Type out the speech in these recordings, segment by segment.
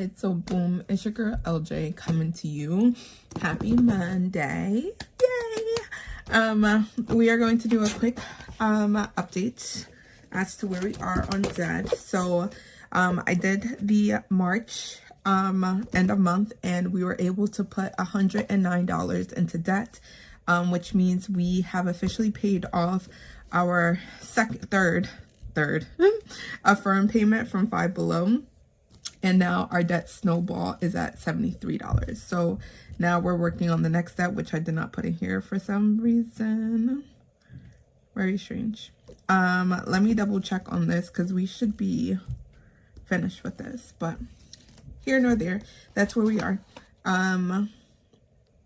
right, so boom, it's your girl LJ coming to you. Happy Monday. Yay! We are going to do a quick update as to where we are on debt. So I did the March end of month, and we were able to put $109 into debt, which means we have officially paid off our third affirm payment from Five Below. And now our debt snowball is at $73. So now we're working on the next debt, which I did not put in here for some reason. Very strange. Let me double check on this because we should be finished with this, but here nor there, that's where we are.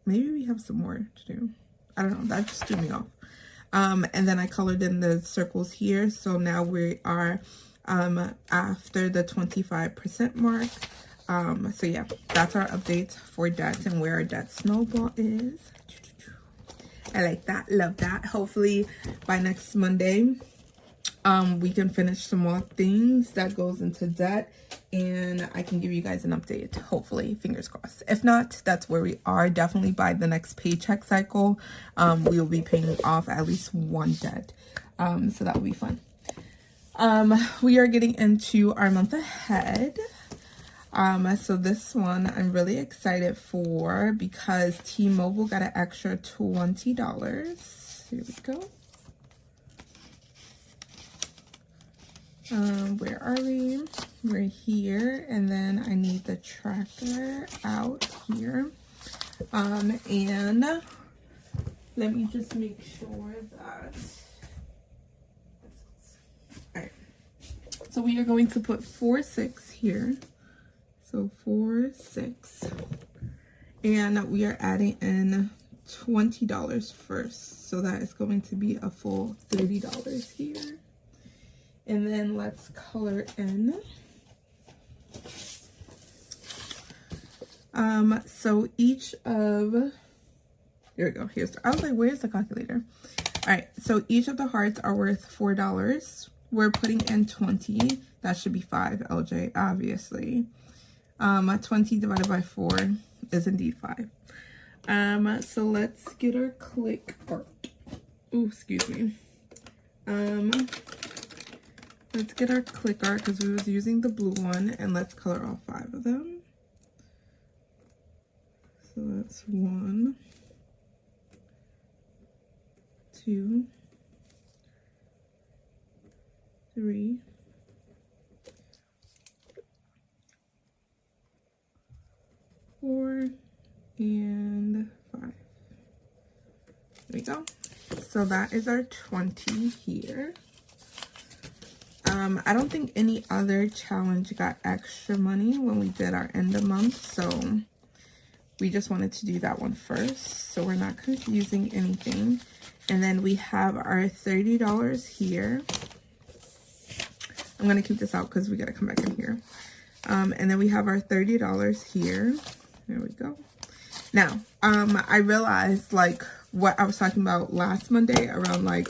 Maybe we have some more to do. I don't know, that just threw me off. And then I colored in the circles here. So now we are after the 25% mark. So yeah, that's our update for debt and where our debt snowball is. I like that, love that. Hopefully by next Monday we can finish some more things that goes into debt, and I can give you guys an update, hopefully, fingers crossed. If not, that's where we are. Definitely by the next paycheck cycle we will be paying off at least one debt, so that will be fun. We are getting into our month ahead. So this one I'm really excited for because T-Mobile got an extra $20. Here we go. Where are we? We're here, and then I need the tracker out here. And let me just make sure that. Alright. So we are going to put 4-6 here. So 4-6. And we are adding in $20 first. So that is going to be a full $30 here. And then let's color in. So each of, here we go. I was like, where's the calculator? All right, so each of the hearts are worth $4. We're putting in 20. That should be 5, LJ, obviously. 20 divided by 4 is indeed 5. So let's get our click art. Oh, excuse me. Let's get our click art because we was using the blue one, and let's color all 5 of them. So that's 1, 2, 3, 4, and 5. There we go. So that is our 20 here. I don't think any other challenge got extra money when we did our end of month, so we just wanted to do that one first, so we're not confusing anything. And then we have our $30 here. I'm gonna keep this out because we gotta come back in here. And then we have our $30 here. There we go. Now, I realized like what I was talking about last Monday around like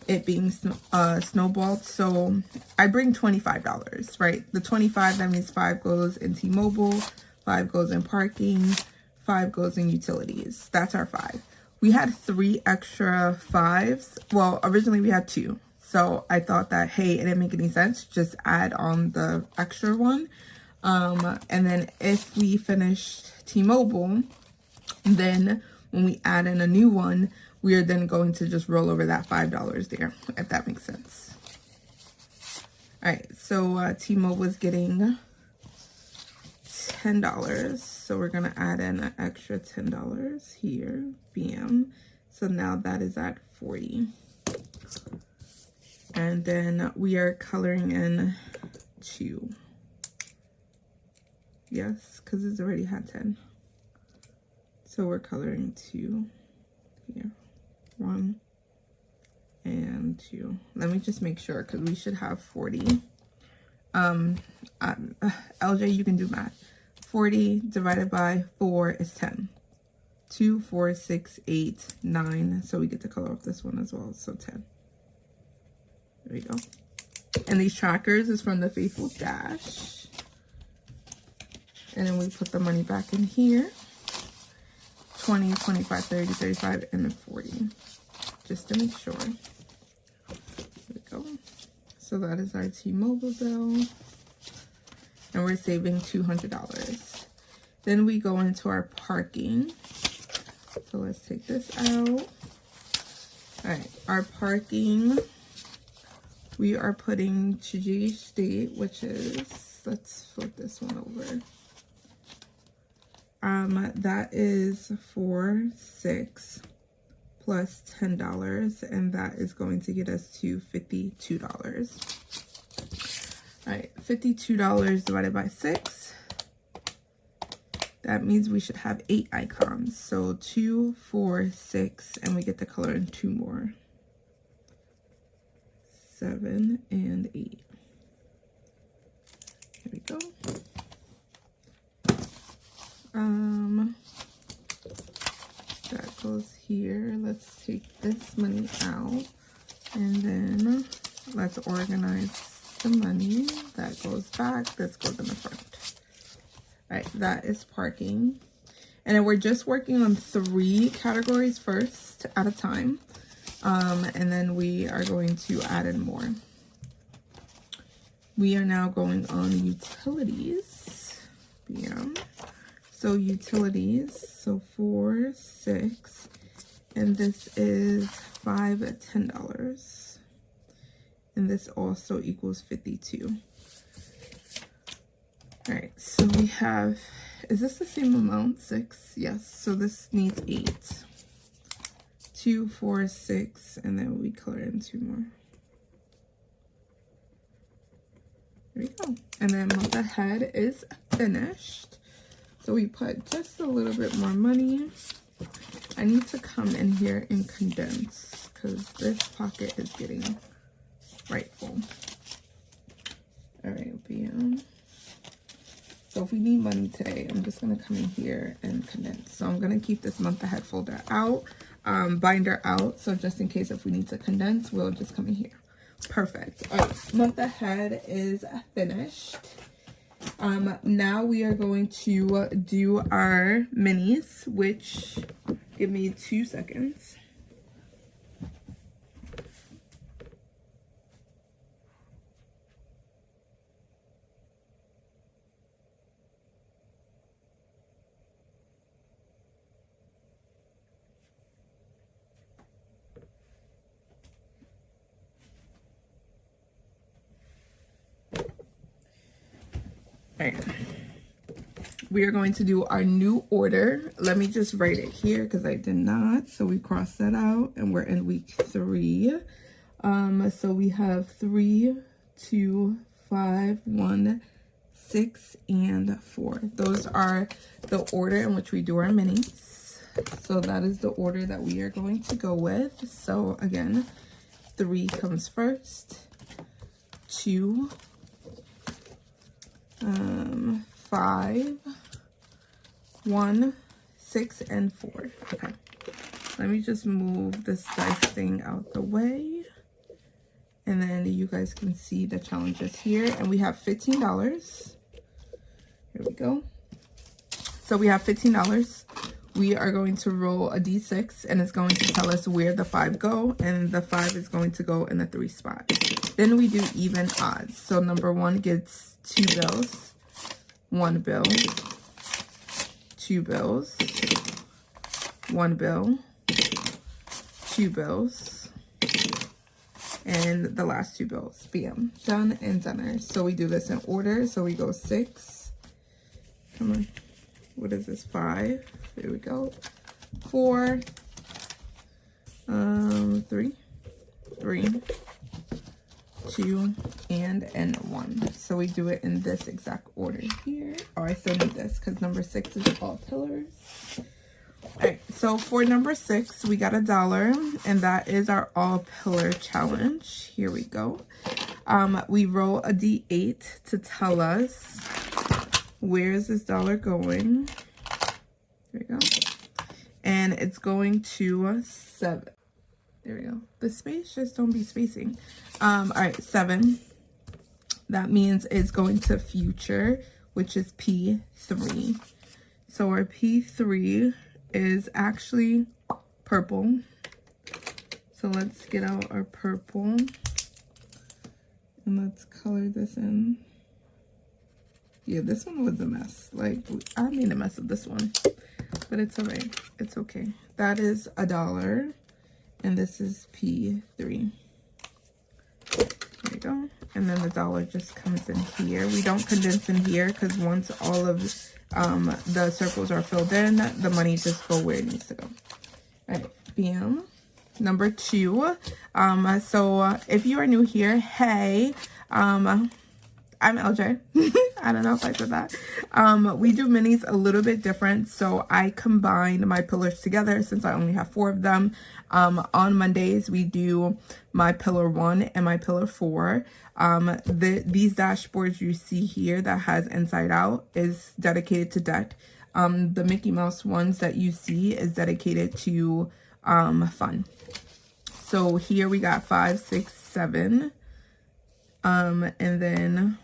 it being snowballed. So I bring $25, right? The 25, that means 5 goes in T-Mobile, 5 goes in parking, 5 goes in utilities. That's our 5. We had 3 extra 5s. Well, originally we had 2. So I thought that, hey, it didn't make any sense. Just add on the extra one. And then if we finished T-Mobile, then when we add in a new one, we are then going to just roll over that $5 there, if that makes sense. All right, so T-Mobile is getting $10. So we're gonna add in an extra $10 here, bam. So now that is at 40. And then we are coloring in 2. Yes, because it's already had 10. So we're coloring 2 here. 1 and 2. Let me just make sure because we should have 40. LJ, you can do math. 40 divided by 4 is 10. 2, 4, 6, 8, 9. So we get to color off this one as well. So 10. There we go. And these trackers is from the Faithful Dash. And then we put the money back in here. 20, 25, 30, 35, and 40. Just to make sure. There we go. So that is our T-Mobile bill. And we're saving $200. Then we go into our parking. So let's take this out. All right, our parking, we are putting Chiji State, which is, let's flip this one over. That is $46 plus $10, and that is going to get us to $52. All right, $52 divided by 6. That means we should have 8 icons. So 2, 4, 6, and we get to color in 2 more. 7 and 8. There we go. That goes here. Let's take this money out, and then let's organize the money. That goes back. This goes in the front. All right, that is parking. And then we're just working on 3 categories first at a time. And then we are going to add in more. We are now going on utilities. Yeah. So utilities, so 4, 6, and this is $5, $10. And this also equals 52. All right, so we have, is this the same amount? 6, yes. So this needs 8. 2, 4, 6, and then we color in 2 more. There we go. And then month ahead is finished. So we put just a little bit more money. I need to come in here and condense because this pocket is getting right full. All right, BM. So if we need money today, I'm just gonna come in here and condense. So I'm gonna keep this month ahead folder out, binder out. So just in case if we need to condense, we'll just come in here. Perfect. All right, month ahead is finished. Now we are going to do our minis, which give me 2 seconds. All right, we are going to do our new order. Let me just write it here because I did not. So we cross that out and we're in week 3. So we have 3, 2, 5, 1, 6, and 4. Those are the order in which we do our minis. So that is the order that we are going to go with. So again, 3 comes first, 2, 5, 1, 6, and 4. Okay, let me just move this dice thing out the way, and then you guys can see the challenges here. And we have $15. Here we go. So we have $15. We are going to roll a d6, and it's going to tell us where the 5 go, and the 5 is going to go in the 3 spot. Then we do even odds. So number 1 gets 2 bills. 1 bill, 2 bills, 1 bill, 2 bills, and the last 2 bills. Bam, done and done. So we do this in order. So we go 6. Come on. What is this? 5. There we go. 4. 3. 2, and 1. So we do it in this exact order here. Oh, I still need this because number 6 is all pillars. All right, so for number 6, we got $1, and that is our all pillar challenge. Here we go. We roll a d8 to tell us where is this dollar going. There we go. And it's going to 7. There we go. The space, just don't be spacing. All right, 7. That means it's going to future, which is P3. So our P3 is actually purple. So let's get out our purple and let's color this in. Yeah, this one was a mess. Like, I made a mess of this one, but it's all right. It's okay. That is $1, and this is P3. There you go. And then the dollar just comes in here. We don't condense in here because once all of the circles are filled in, the money just go where it needs to go. All right, bam. Number 2. So if you are new here, hey, I'm LJ. I don't know if I said that. We do minis a little bit different. So I combine my pillars together since I only have 4 of them. On Mondays, we do my pillar 1 and my pillar 4. These dashboards you see here that has inside out is dedicated to debt. The Mickey Mouse ones that you see is dedicated to fun. So here we got 5, 6, 7. And then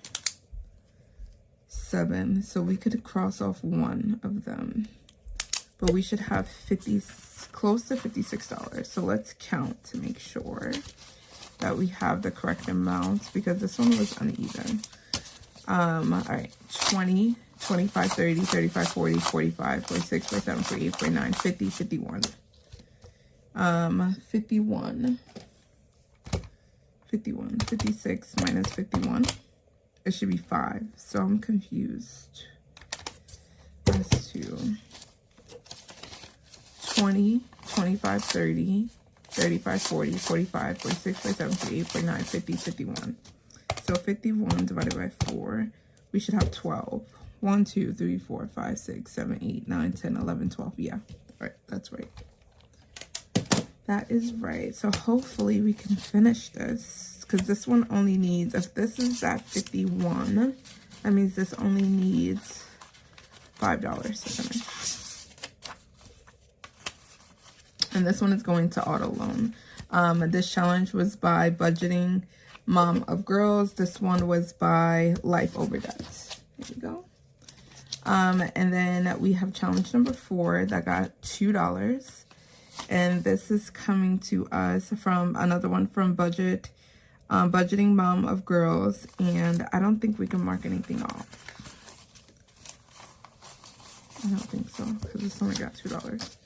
7. So we could cross off one of them. But we should have close to $56. So let's count to make sure that we have the correct amounts because this one was uneven. All right, 20, 25, 30, 35, 40, 45, 46, 47, 48, 49, 50, 51. 51, 56 minus 51. It should be 5. So I'm confused as to 20, 25, 30, 35, 40, 45, 46, 47, 48, 49, 50, 51. So 51 divided by 4, we should have 12. 1, 2, 3, 4, 5, 6, 7, 8, 9, 10, 11, 12. Yeah, right, that's right. That is right. So hopefully we can finish this because this one only needs, if this is at 51, that means this only needs $5 to finish. And this one is going to auto loan. This challenge was by Budgeting Mom of Girls. This one was by Life Over Debt. There you go. And then we have challenge number 4 that got $2. And this is coming to us from another one from Budgeting Mom of Girls. And I don't think we can mark anything off. I don't think so because this only got $2.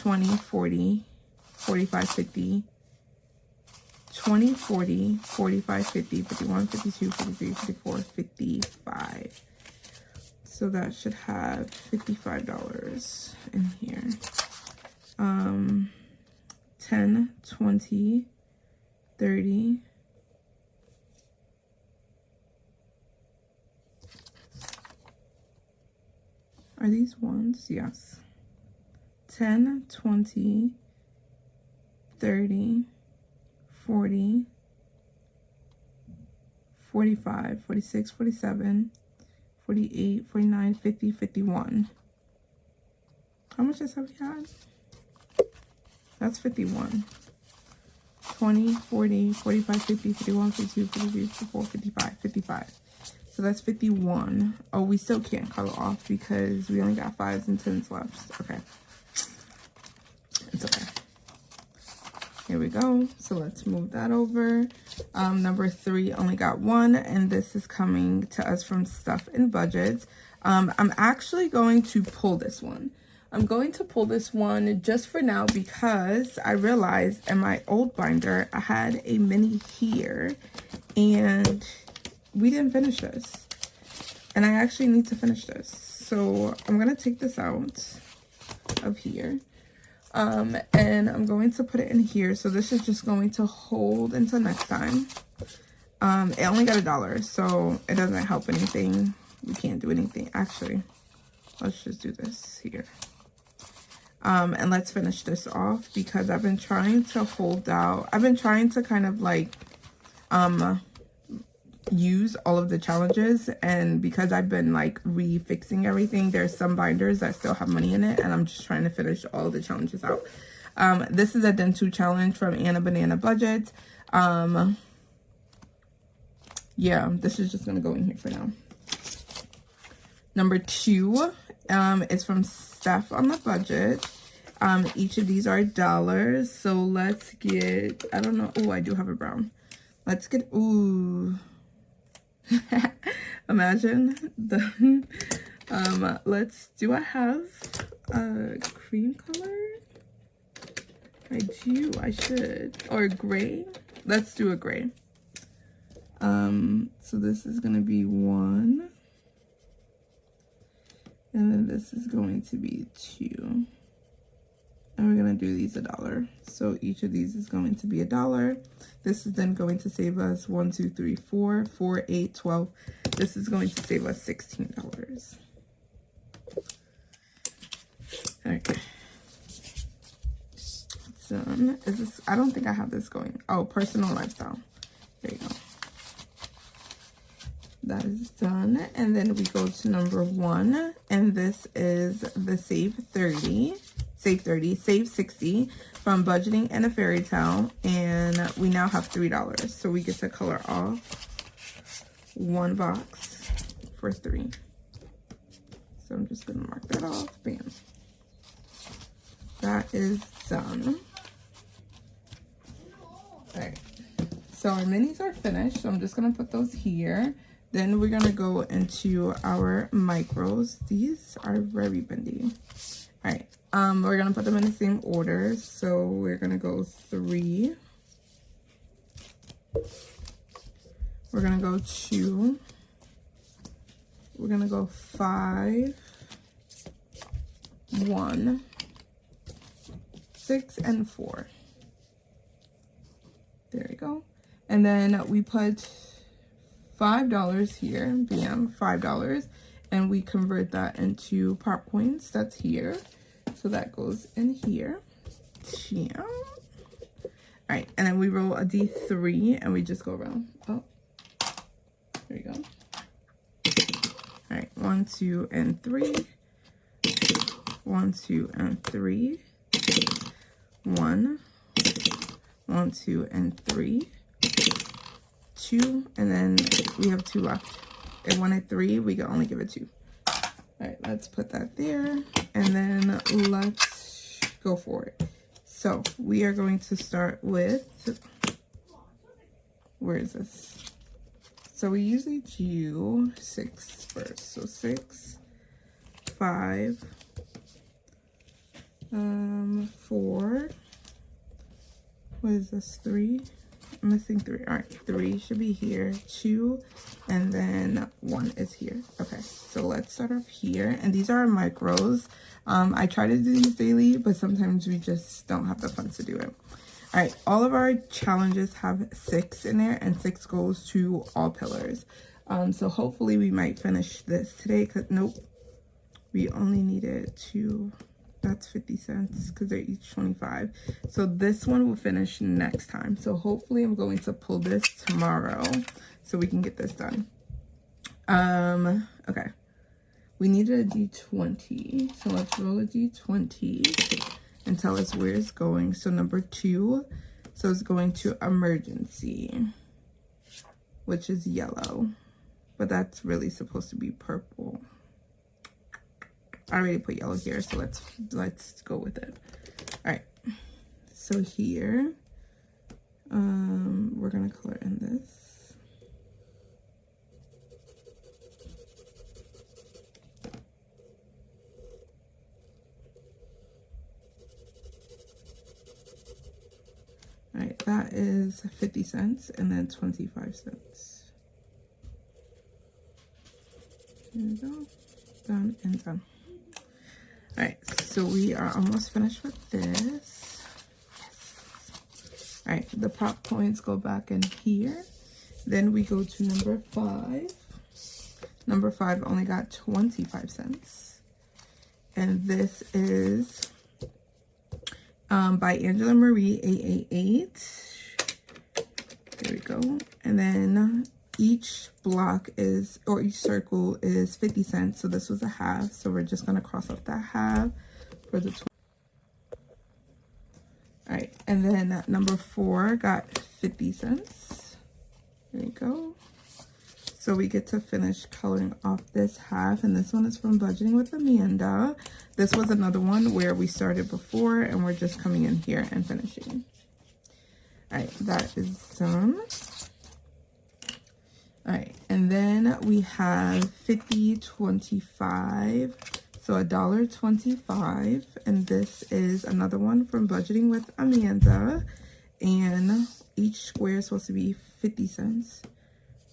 20, 40, 45, 50, 20, 40, 45, 50, 51, 52, 53, 54, 55. So that should have $55 in here. 10, 20, 30, are these ones? Yes. 10, 20, 30, 40, 45, 46, 47, 48, 49, 50, 51. How much is that we had? That's 51. 20, 40, 45, 50, 51, 52, 53, 54, 55, 55. So that's 51. Oh, we still can't color off because we only got 5s and 10s left. Okay. It's okay. Here we go. So let's move that over. Number 3 only got 1, and this is coming to us from Stuff and Budgets. I'm actually going to pull this one. I'm going to pull this one just for now because I realized in my old binder I had a mini here and we didn't finish this. And I actually need to finish this. So I'm going to take this out of here. And I'm going to put it in here. So this is just going to hold until next time. It only got $1, so it doesn't help anything. We can't do anything. Actually, let's just do this here. And let's finish this off because I've been trying to hold out. I've been trying to kind of like, use all of the challenges, and because I've been like refixing everything, there's some binders that still have money in it, and I'm just trying to finish all the challenges out. This is a Den 2 challenge from Anna Banana Budget. Yeah, this is just gonna go in here for now. Number 2 is from Steph on the Budget. Each of these are $1. So let's get, I don't know. Oh, I do have a brown. Let's get, ooh. Imagine the, do I have a cream color? I do, I should. Or gray. Let's do a gray. So this is going to be 1. And then this is going to be 2. And we're going to do these $1. So each of these is going to be $1. This is then going to save us 1, 2, 3, 4, 4, 8, 12. This is going to save us $16. Okay. Done. Is this, I don't think I have this going. Oh, personal lifestyle. There you go. That is done. And then we go to number 1. And this is the Save 30. Save 30, Save 60 from Budgeting and a Fairy Tale. And we now have $3. So we get to color off 1 box for 3. So I'm just going to mark that off. Bam. That is done. Alright. So our minis are finished. So I'm just going to put those here. Then we're going to go into our micros. These are very bendy. Alright. We're going to put them in the same order. So we're going to go 3. We're going to go 2. We're going to go 5. 1. 6 and 4. There we go. And then we put $5 here. Bam, $5. And we convert that into pop coins. That's here. So that goes in here. Yeah. All right, and then we roll a D3 and we just go around. Oh, there you go. All right, 1, 2, and 3. 1, 2, and 3. 1, 1, 2, and 3. 2, and then we have 2 left. It wanted 3, we can only give it 2. All right, let's put that there, and then let's go for it. So we are going to start with, where is this? So we usually do 6 first. So 6, 5, 4, what is this, 3? I'm missing 3. All right, 3 should be here, 2, and then 1 is here. Okay, so let's start off here, and these are our micros. I try to do these daily, but sometimes we just don't have the funds to do it. All right, all of our challenges have 6 in there, and 6 goes to all pillars. So hopefully we might finish this today, because nope, we only needed 2. That's 50 cents because they're each 25. So this one will finish next time. So hopefully I'm going to pull this tomorrow so we can get this done. Okay. We needed a D20. So let's roll a D20 and tell us where it's going. So number 2. So it's going to emergency, which is yellow. But that's really supposed to be purple. I already put yellow here, so let's go with it. All right, so here we're gonna color in this. All right, that is 50 cents and then 25 cents. Here we go. Done and done. All right, so we are almost finished with this. Yes. All right, the pop coins go back in here. Then we go to number 5. Number 5 only got 25 cents. And this is by Angela Marie 888. There we go. And then each block is, or each circle is 50 cents. So this was a half. So we're just going to cross off that half for the 20. All right. And then number 4 got 50 cents. There you go. So we get to finish coloring off this half, and this one is from Budgeting with Amanda. This was another one where we started before and we're just coming in here and finishing. All right, that is done. All right, and then we have 50, 25, so $1.25, and this is another one from Budgeting with Amanda, and each square is supposed to be 50 cents.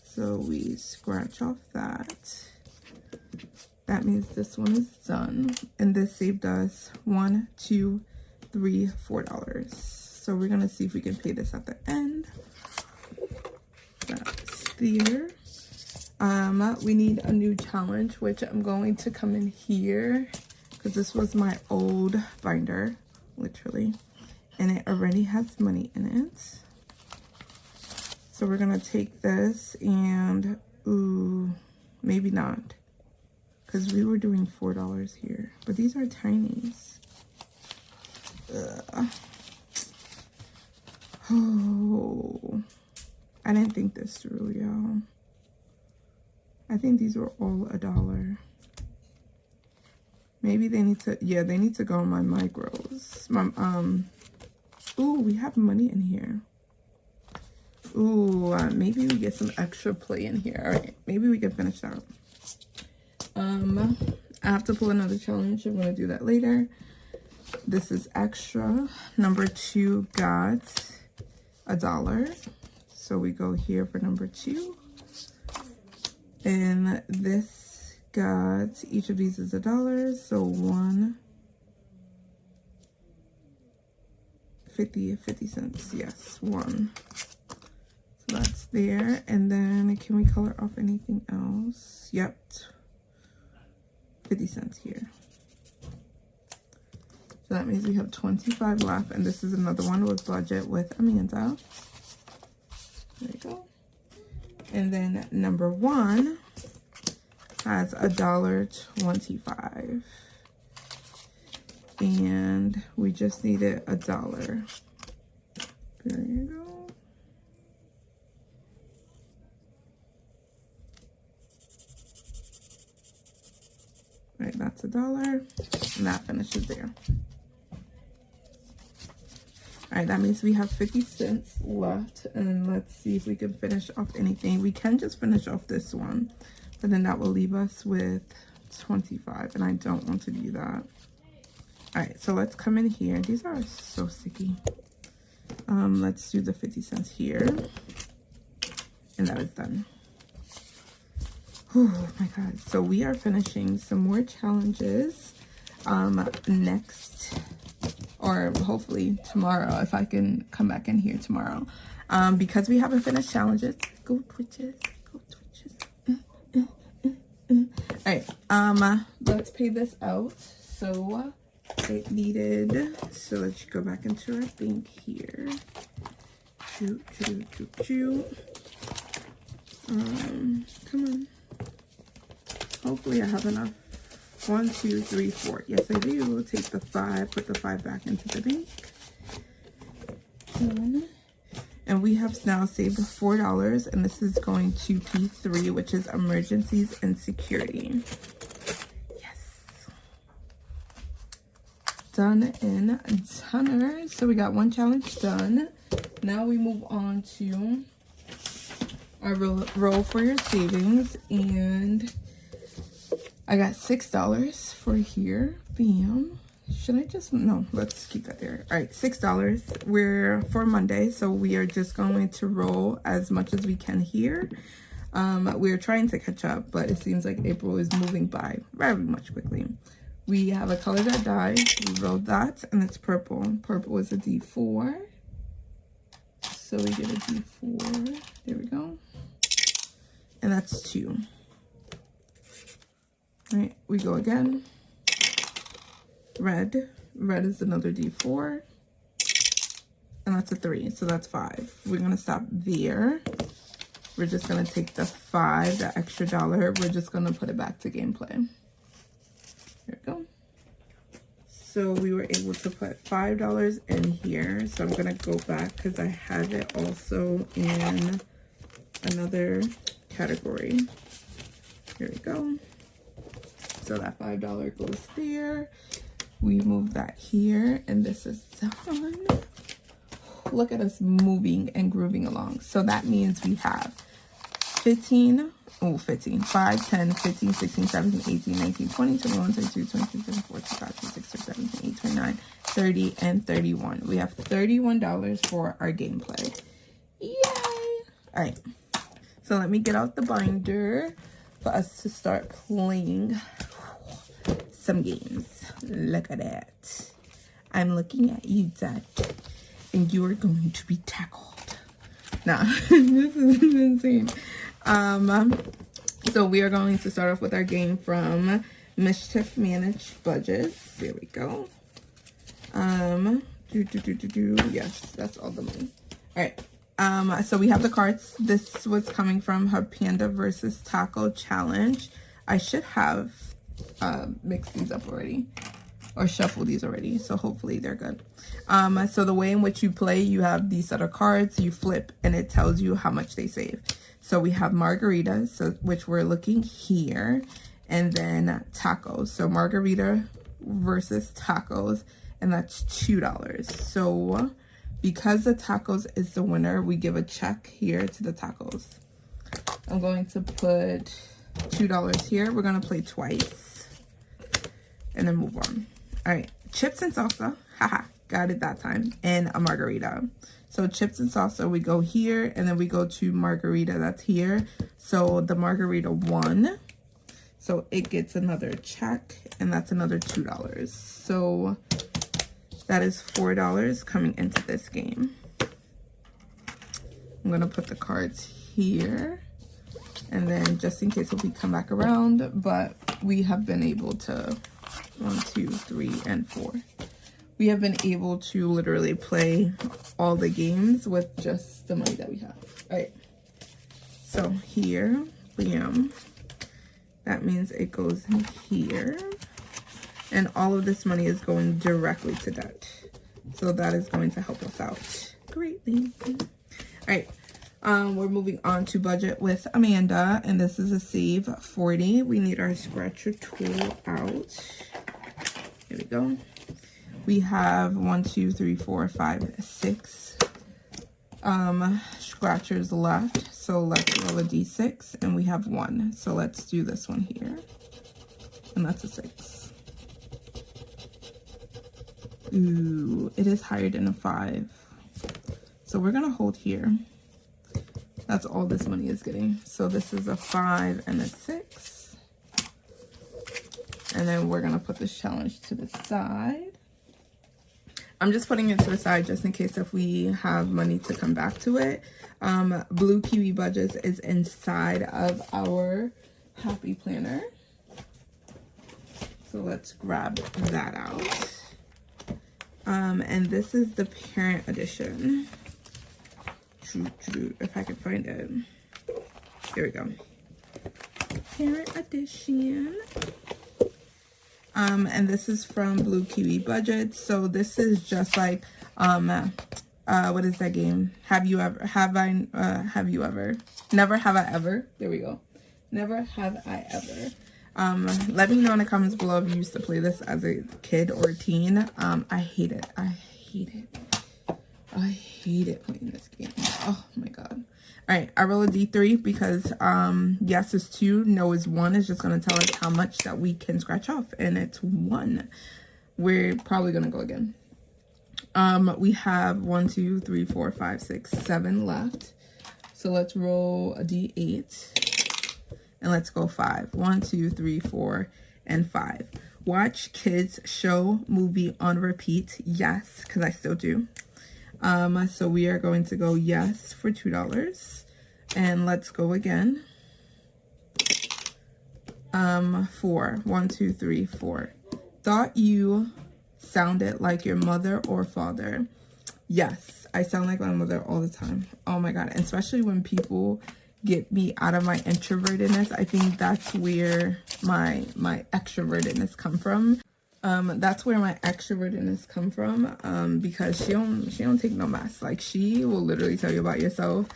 So we scratch off that. That means this one is done. And this saved us $1, $2, $3, $4. So we're gonna see if we can pay this at the end. That's there. We need a new challenge, which I'm going to come in here because this was my old binder, literally. And it already has money in it. So we're gonna take this and, ooh, maybe not. Because we were doing $4 here. But these are tinies. Ugh. Oh, I didn't think this through, y'all. I think these were all $1. Maybe they need to, yeah, they need to go on my micros. Ooh, we have money in here. Ooh, maybe we get some extra play in here. All right, maybe we can finish that. I have to pull another challenge. I'm gonna do that later. This is extra. Number 2 got $1. So we go here for number 2. And this got, each of these is $1. So 1, 50 cents. Yes, 1. So that's there. And then can we color off anything else? Yep. 50 cents here. So that means we have 25 left, and this is another one with Budget with Amanda. There you go. And then number 1 has $1.25. And we just needed $1. There you go. All right, that's $1, and that finishes there. All right, that means we have 50 cents left, and let's see if we can finish off anything. We can just finish off this one, but then that will leave us with 25, and I don't want to do that. All right, so let's come in here. These are so sticky. Let's do the 50 cents here, and that is done. Oh my God. So we are finishing some more challenges next, or hopefully tomorrow, if I can come back in here tomorrow. Because we haven't finished challenges. Go Twitches. Go Twitches. All right. Let's pay this out. So it needed, so let's go back into our bank here. Come on. Hopefully I have enough. 1, 2, 3, 4. Yes, I do. We'll take the 5, put the 5 back into the bank. And we have now saved $4, and this is going to P3, which is emergencies and security. Yes. Done and done. So we got one challenge done. Now we move on to our roll for your savings, and I got $6 for here. Bam. Should I just, no, let's keep that there. All right, $6. We're for Monday, so we are just going to roll as much as we can here. We're trying to catch up, but it seems like April is moving by very much quickly. We have a color that dies. We rolled that, and it's purple. Purple is a D4. So we get a D4. There we go. And that's 2. All right, we go again. Red is another D4, and that's a 3, so that's 5. We're gonna stop there. We're just gonna take the 5, the extra $1. We're just gonna put it back to gameplay. Here we go. So we were able to put $5 in here. So I'm gonna go back because I have it also in another category. Here we go. So that $5 goes there. We move that here, and this is done. Look at us moving and grooving along. So that means we have 15, 5, 10, 15, 16, 17, 18, 19, 20, 21, 22, 23, 24, 25, 26, 27, 28, 29, 30, and 31. We have $31 for our gameplay. Yay! All right. So let me get out the binder for us to start playing some games. Look at that. I'm looking at you, Dad, and you are going to be tackled. Nah, this is insane. So we are going to start off with our game from Mischief Managed Budgets. There we go. Yes, that's all the money. All right. So we have the cards. This was coming from her Panda versus Taco challenge. I should have mixed these up already, or shuffled these already, so hopefully they're good. So the way in which you play, you have these set of cards, you flip, and it tells you how much they save. So we have margaritas, so which we're looking here, and then tacos. So margarita versus tacos, and that's $2. So because the tacos is the winner, we give a check here to the tacos. I'm going to put $2 here. We're going to play twice and then move on. All right, chips and salsa. Haha, got it that time. And a margarita. So chips and salsa, we go here, and then we go to margarita, that's here. So the margarita won. So it gets another check, and that's another $2. So that is $4 coming into this game. I'm gonna put the cards here, and then just in case if we come back around, but we have been able to 1, 2, 3, and 4. We have been able to literally play all the games with just the money that we have. All right, so here, bam, that means it goes in here, and all of this money is going directly to debt. So that is going to help us out greatly. All right, we're moving on to budget with Amanda, and this is a save 40. We need our scratcher tool out. Here we go. We have 1, 2, 3, 4, 5, 6 scratchers left. So let's roll a d6, and we have 1. So let's do this one here, and that's a 6. Ooh, it is higher than a 5. So we're gonna hold here. That's all this money is getting. So this is a 5 and a 6. And then we're gonna put this challenge to the side. I'm just putting it to the side just in case if we have money to come back to it. Blue Kiwi Budgets is inside of our Happy Planner. So let's grab that out. And this is the parent edition. If I can find it. Here we go. Parent edition. And this is from Blue Kiwi Budget. So this is just like, what is that game? Have you ever, never have I ever, there we go. Never have I ever. Let me know in the comments below if you used to play this as a kid or a teen. I hate it. I hate it playing this game. Oh my God. All right, I roll a d3 because yes is 2, no is 1. It's just going to tell us how much that we can scratch off, and it's 1. We're probably going to go again. We have 1, 2, 3, 4, 5, 6, 7 left. So let's roll a d8, and let's go 5. 1, 2, 3, 4, and 5. Watch kids show movie on repeat. Yes, because I still do. So we are going to go yes for $2. And let's go again. 4. 1, 2, 3, 4. Thought you sounded like your mother or father. Yes, I sound like my mother all the time. Oh my God. And especially when people get me out of my introvertedness. I think that's where my extrovertedness come from. That's where my extrovertedness come from, because she don't take no mess. Like, she will literally tell you about yourself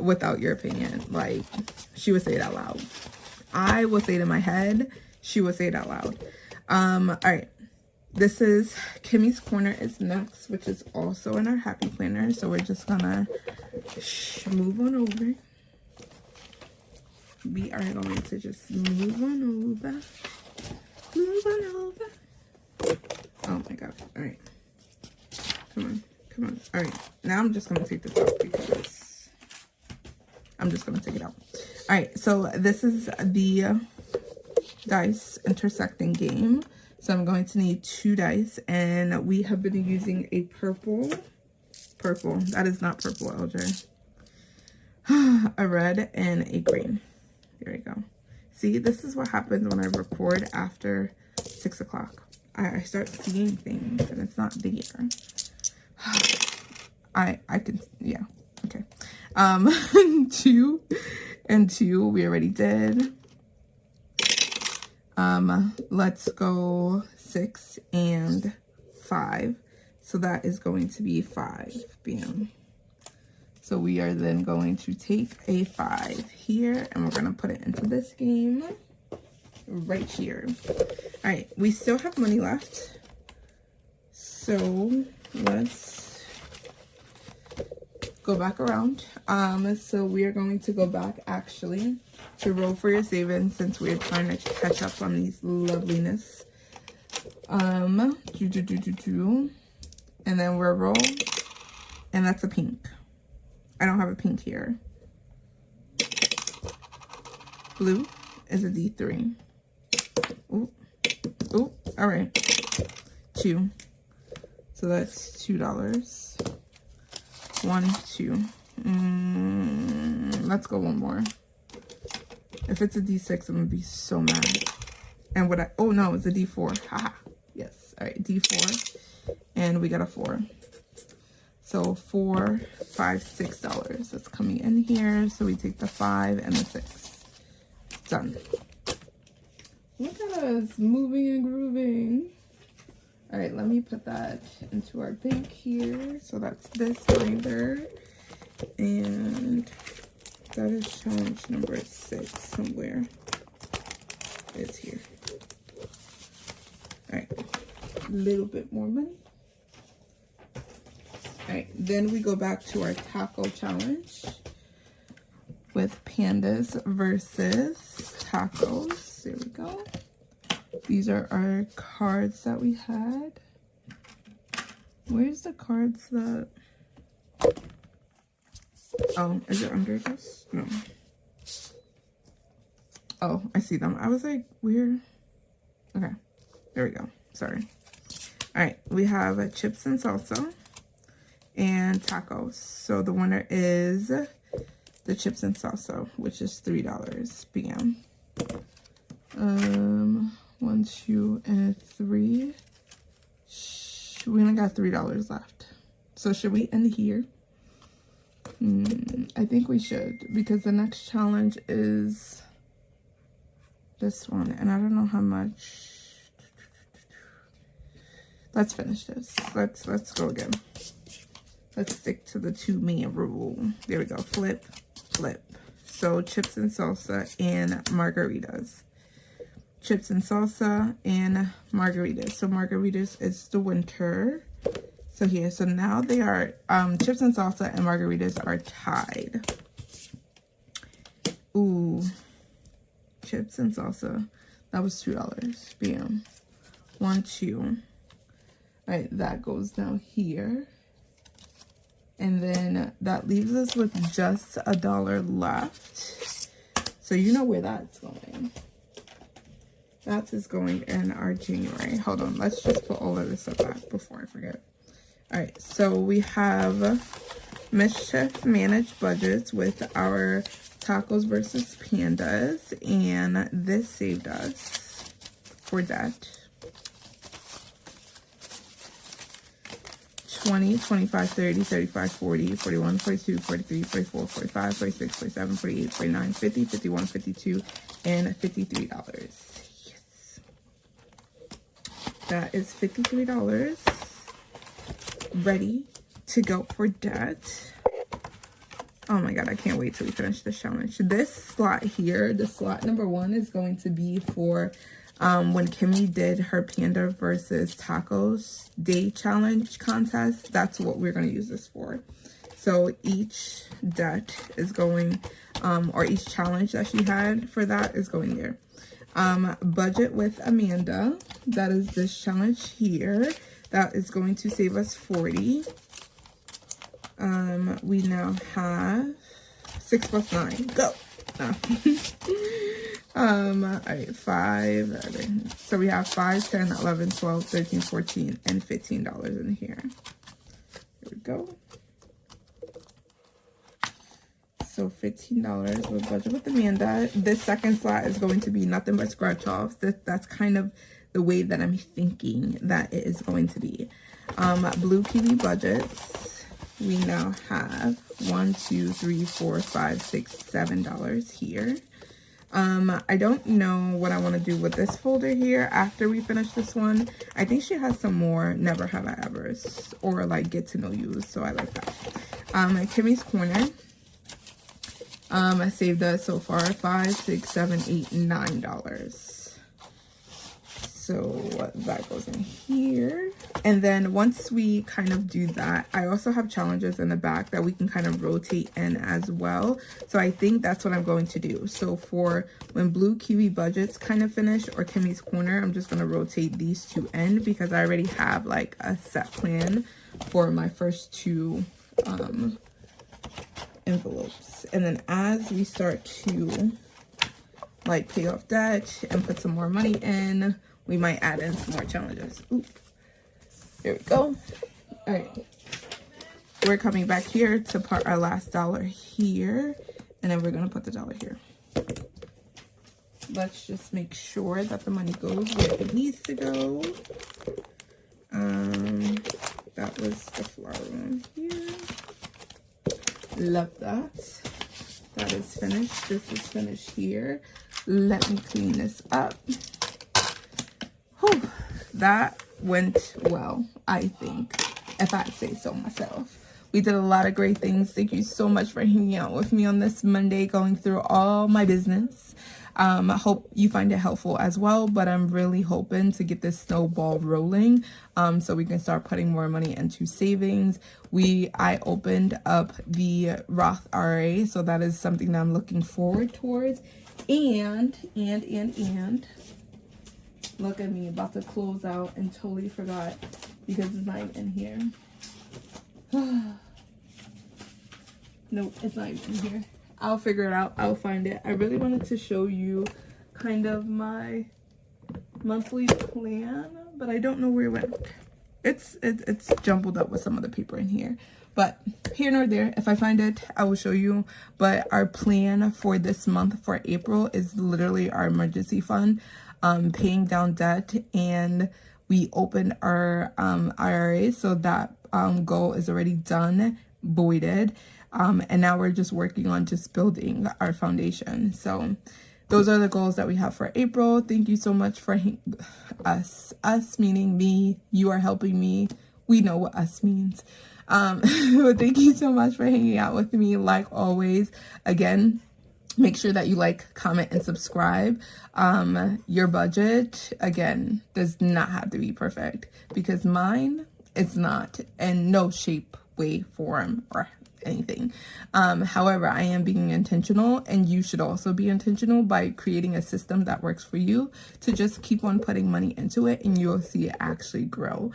without your opinion. Like, she would say it out loud. I will say it in my head. She will say it out loud. All right. This is Kimmy's Corner is next, which is also in our Happy Planner. So we're just gonna move on over. We are going to just move on over. Move on over. Oh my gosh. All right. Come on. Come on. All right. Now I'm just going to take this out because I'm just going to take it out. All right. So this is the dice intersecting game. So I'm going to need 2 dice, and we have been using a purple. That is not purple, LJ. A red and a green. There we go. See, this is what happens when I record after 6 o'clock. I start seeing things and it's not there. I can, yeah, okay. 2 and 2 we already did. Let's go 6 and 5. So that is going to be 5. Bam. So we are then going to take a 5 here and we're going to put it into this game right here. All right, we still have money left. So let's go back around. So we are going to go back actually to roll for your savings since we're trying to catch up on these loveliness. And then we're roll, and that's a pink. I don't have a pink here. Blue is a D3. Ooh, ooh, all right. 2. So that's $2. 1, 2. Let's go one more. If it's a D6, I'm gonna be so mad. And what oh no, it's a D4. Haha. Yes. All right, D4. And we got a 4. So $4, $5, $6 that's coming in here. So we take the 5 and the 6. Done. Look at us moving and grooving. All right, let me put that into our bank here. So that's this binder. And that is challenge number 6 somewhere. It's here. All right, a little bit more money. All right, then we go back to our taco challenge with Pandas versus tacos. There we go. These are our cards that we had. Where's the cards that... Oh, is it under this? No. Oh, I see them. I was like, where? Okay, there we go. Sorry. All right, we have chips and salsa and tacos. So the winner is the chips and salsa, which is $3. Bam. 1, 2, and 3. We only got $3 left. So should we end here? I think we should, because the next challenge is this one, and I don't know how much. Let's finish this. Let's go again. Let's stick to the 2-man rule. There we go. Flip, flip. So chips and salsa and margaritas. Chips and salsa and margaritas. So margaritas is the winter. So here, so now they are, chips and salsa and margaritas are tied. Ooh, chips and salsa. That was $2. Bam. 1, 2. All right, that goes down here. And then that leaves us with just $1 left. So you know where that's going. That is going in our January. Hold on, let's just put all of this up back before I forget. All right, so we have Mischief Managed Budgets with our tacos versus pandas. And this saved us for that. 20, 25, 30, 35, 40, 41, 42, 43, 44, 45, 46, 47, 48, 49, 50, 51, 52, and $53. Yes. That is $53 ready to go for that. Oh my god, I can't wait till we finish this challenge. This slot here, the slot number 1, is going to be for when Kimmy did her Panda versus Tacos Day Challenge contest. That's what we're going to use this for. So each debt is going, or each challenge that she had for that is going there. Budget with Amanda, that is this challenge here. That is going to save us 40. We now have 6 plus 9. Go! All right, 5. So we have 5, 10, 11, 12, 13, 14, and $15 in here. Here we go. So $15 with budget with Amanda. This second slot is going to be nothing but scratch offs. That's kind of the way that I'm thinking that it is going to be. Blue Kiwi budgets. We now have $1, $2, $3, $4, $5, $6, $7 here. I don't know what I want to do with this folder here after we finish this one. I think she has some more never have I ever's or like get to know yous, so I like that. Kimmy's Corner. I saved us so far $5, $6, $7, $8, $9. So that goes in here. And then once we kind of do that, I also have challenges in the back that we can kind of rotate in as well. So I think that's what I'm going to do. So for when Blue Kiwi budgets kind of finish or Kimmy's Corner, I'm just going to rotate these two in because I already have like a set plan for my first 2 envelopes. And then as we start to like pay off debt and put some more money in, we might add in some more challenges. Ooh. There we go. All right, we're coming back here to put our last dollar here, and then we're gonna put the dollar here. Let's just make sure that the money goes where it needs to go. That was the flower one here. Love that. That is finished. This is finished here. Let me clean this up. Whew, that went well, I think, if I say so myself. We did a lot of great things. Thank you so much for hanging out with me on this Monday, going through all my business. I hope you find it helpful as well, but I'm really hoping to get this snowball rolling so we can start putting more money into savings. I opened up the Roth IRA, so that is something that I'm looking forward towards. And look at me about to close out and totally forgot because it's not even in here. Nope, it's not even in here. I'll figure it out. I'll find it. I really wanted to show you kind of my monthly plan, but I don't know where it went. It's jumbled up with some of the paper in here, but here nor there. If I find it, I will show you. But our plan for this month for April is literally our emergency fund, paying down debt, and we opened our IRA, so that goal is already done, voided. And now we're just working on just building our foundation. So those are the goals that we have for April. Thank you so much for us meaning me. You are helping me. We know what us means. But thank you so much for hanging out with me. Like always, again, make sure that you like, comment, and subscribe. Your budget, again, does not have to be perfect because mine, it's not in no shape, way, form, or anything. However, I am being intentional, and you should also be intentional by creating a system that works for you to just keep on putting money into it, and you'll see it actually grow,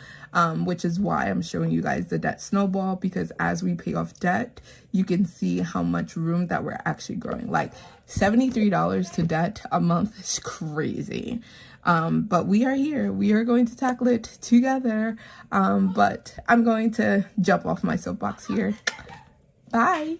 which is why I'm showing you guys the debt snowball, because as we pay off debt, you can see how much room that we're actually growing. Like $73 to debt a month is crazy. But we are here. We are going to tackle it together. But I'm going to jump off my soapbox here. Bye.